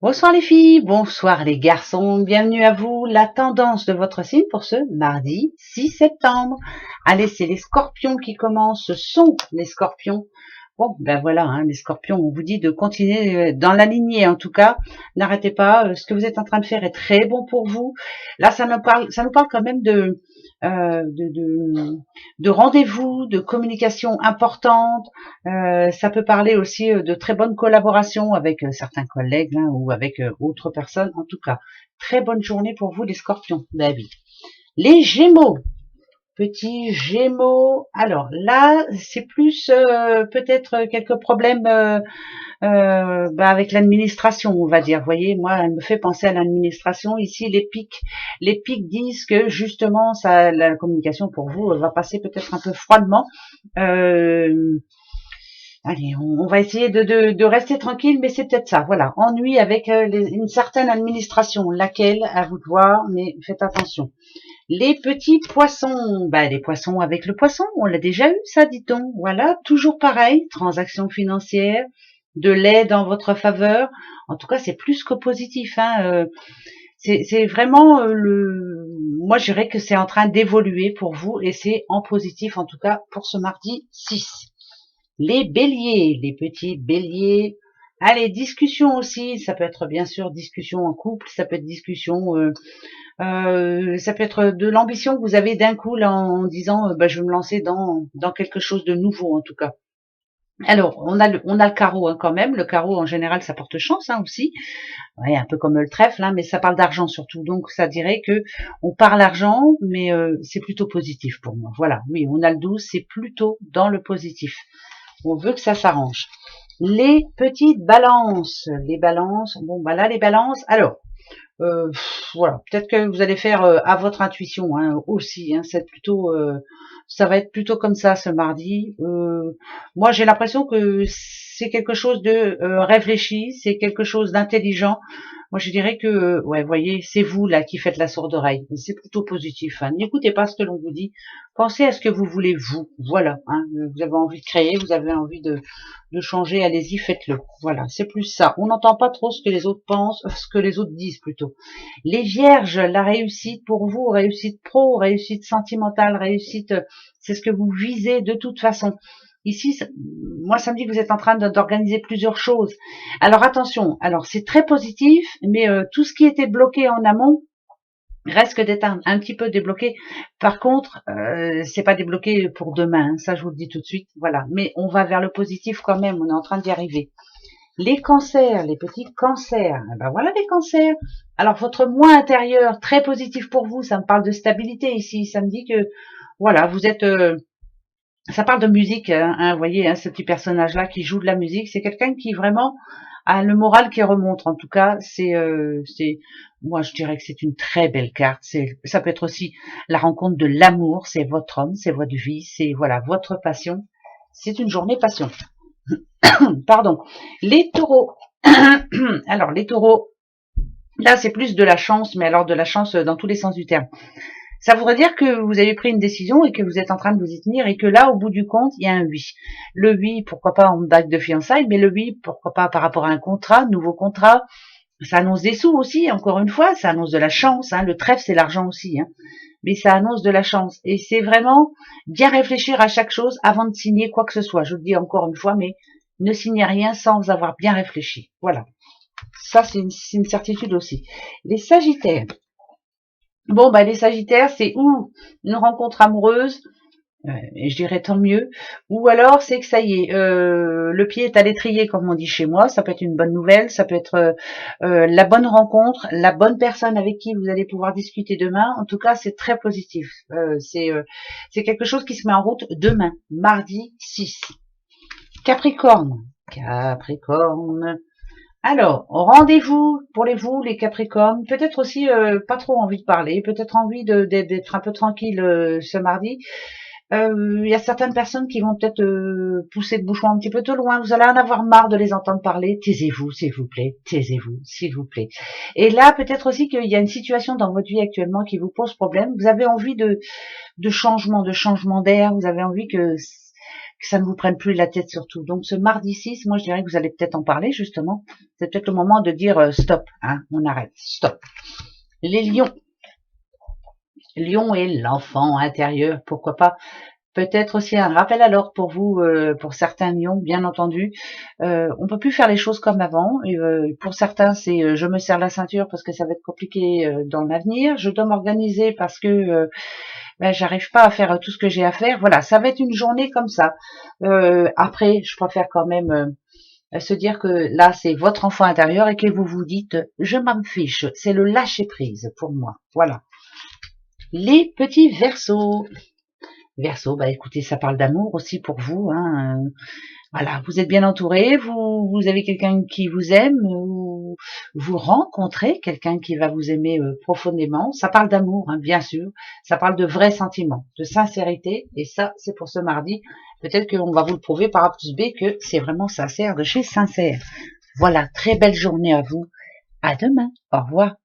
Bonsoir les filles, bonsoir les garçons, bienvenue à vous. La tendance de votre signe pour ce mardi 6 septembre. Allez, c'est les scorpions qui commencent, ce sont les scorpions. Bon, ben voilà, hein, les scorpions, on vous dit de continuer dans la lignée en tout cas. N'arrêtez pas, ce que vous êtes en train de faire est très bon pour vous. Là, ça nous parle quand même euh, de, de, de rendez-vous, de communication importante. Ça peut parler aussi de très bonnes collaborations avec certains collègues hein, ou avec autres personnes. En tout cas, très bonne journée pour vous les scorpions, David. Les gémeaux, petits gémeaux. Alors là, c'est plus peut-être quelques problèmes avec l'administration, on va dire. Vous voyez, moi, elle me fait penser à l'administration. Ici, les pics disent que justement, ça, la communication pour vous va passer peut-être un peu froidement. Euh, Allez, on va essayer de rester tranquille, mais c'est peut-être ça. Voilà, ennui avec une certaine administration, laquelle, à vous de voir, mais faites attention. Les petits poissons, les poissons avec le poisson, on l'a déjà eu, ça, dit-on. Voilà, toujours pareil, transactions financières, de l'aide en votre faveur. En tout cas, c'est plus que positif. Hein. C'est vraiment moi, je dirais que c'est en train d'évoluer pour vous et c'est en positif, en tout cas, pour ce mardi 6. Les béliers, les petits béliers. Allez, discussion aussi, ça peut être bien sûr discussion en couple, ça peut être discussion, ça peut être de l'ambition que vous avez d'un coup là, en disant je vais me lancer dans quelque chose de nouveau en tout cas. Alors, on a le carreau hein, quand même. Le carreau en général, ça porte chance hein, aussi. Ouais, un peu comme le trèfle, hein, mais ça parle d'argent surtout. Donc, ça dirait que on parle argent, mais c'est plutôt positif pour moi. Voilà, oui, on a le 12, c'est plutôt dans le positif. On veut que ça s'arrange. Les petites balances. Les balances. Bon, bah là, les balances. Alors, voilà. Peut-être que vous allez faire à votre intuition hein, aussi. Hein, ça va être plutôt comme ça ce mardi. Moi, j'ai l'impression que c'est quelque chose de réfléchi, c'est quelque chose d'intelligent. Moi, je dirais que, ouais, vous voyez, c'est vous là qui faites la sourde oreille. C'est plutôt positif. Hein. N'écoutez pas ce que l'on vous dit. Pensez à ce que vous voulez vous. Voilà. Hein. Vous avez envie de créer, vous avez envie de changer. Allez-y, faites-le. Voilà. C'est plus ça. On n'entend pas trop ce que les autres pensent, ce que les autres disent plutôt. Les vierges, la réussite pour vous, réussite pro, réussite sentimentale, réussite, c'est ce que vous visez de toute façon. Ici, moi, ça me dit que vous êtes en train d'organiser plusieurs choses. Alors attention, alors c'est très positif, mais tout ce qui était bloqué en amont risque d'être un petit peu débloqué. Par contre, c'est pas débloqué pour demain, hein, ça je vous le dis tout de suite. Voilà, mais on va vers le positif quand même. On est en train d'y arriver. Les cancers, les petits cancers. Ben voilà les cancers. Alors votre moi intérieur, très positif pour vous, ça me parle de stabilité ici. Ça me dit que voilà, vous êtes ça parle de musique, hein, vous voyez, hein, ce petit personnage-là qui joue de la musique, c'est quelqu'un qui vraiment a le moral qui remonte. En tout cas, moi je dirais que c'est une très belle carte. Ça peut être aussi la rencontre de l'amour. C'est votre homme, c'est votre vie, c'est voilà votre passion. C'est une journée passion. Pardon. Les taureaux. Alors les taureaux, là c'est plus de la chance, mais alors de la chance dans tous les sens du terme. Ça voudrait dire que vous avez pris une décision et que vous êtes en train de vous y tenir et que là, au bout du compte, il y a un oui. Le oui, pourquoi pas en date de fiançailles, mais le oui, pourquoi pas par rapport à un contrat, nouveau contrat. Ça annonce des sous aussi, encore une fois, ça annonce de la chance. Hein. Le trèfle, c'est l'argent aussi, hein. Mais ça annonce de la chance. Et c'est vraiment bien réfléchir à chaque chose avant de signer quoi que ce soit. Je vous le dis encore une fois, mais ne signez rien sans avoir bien réfléchi. Voilà. Ça, c'est une certitude aussi. Les sagittaires. Bon, les Sagittaires, c'est ou une rencontre amoureuse, et je dirais tant mieux, ou alors c'est que ça y est, le pied est à l'étrier, comme on dit chez moi. Ça peut être une bonne nouvelle, ça peut être la bonne rencontre, la bonne personne avec qui vous allez pouvoir discuter demain. En tout cas, c'est très positif. C'est quelque chose qui se met en route demain, mardi 6. Capricorne. Capricorne. Alors, rendez-vous pour vous, les Capricornes. Peut-être aussi pas trop envie de parler, peut-être envie d'être un peu tranquille ce mardi. Il y a certaines personnes qui vont peut-être pousser le bouchon un petit peu trop loin. Vous allez en avoir marre de les entendre parler. Taisez-vous, s'il vous plaît. Taisez-vous, s'il vous plaît. Et là, peut-être aussi qu'il y a une situation dans votre vie actuellement qui vous pose problème. Vous avez envie de changement d'air. Vous avez envie que ça ne vous prenne plus la tête surtout. Donc ce mardi 6, moi je dirais que vous allez peut-être en parler justement. C'est peut-être le moment de dire stop, hein, on arrête, stop. Les lions. Lion et l'enfant intérieur, pourquoi pas. Peut-être aussi un rappel à l'ordre pour vous, pour certains lions, bien entendu. On peut plus faire les choses comme avant. Et, pour certains, c'est je me serre la ceinture parce que ça va être compliqué dans l'avenir. Je dois m'organiser parce que ben, j'arrive pas à faire tout ce que j'ai à faire. Voilà, ça va être une journée comme ça. Après, je préfère quand même se dire que là, c'est votre enfant intérieur et que vous vous dites, je m'en fiche. C'est le lâcher prise pour moi. Voilà. Les petits Verseaux. Verseau, bah écoutez, ça parle d'amour aussi pour vous. Hein. Voilà, vous êtes bien entouré, vous avez quelqu'un qui vous aime, ou vous rencontrez quelqu'un qui va vous aimer profondément. Ça parle d'amour, hein, bien sûr. Ça parle de vrais sentiments, de sincérité. Et ça, c'est pour ce mardi. Peut-être qu'on va vous le prouver par A plus B que c'est vraiment sincère de chez Sincère. Voilà, très belle journée à vous. À demain. Au revoir.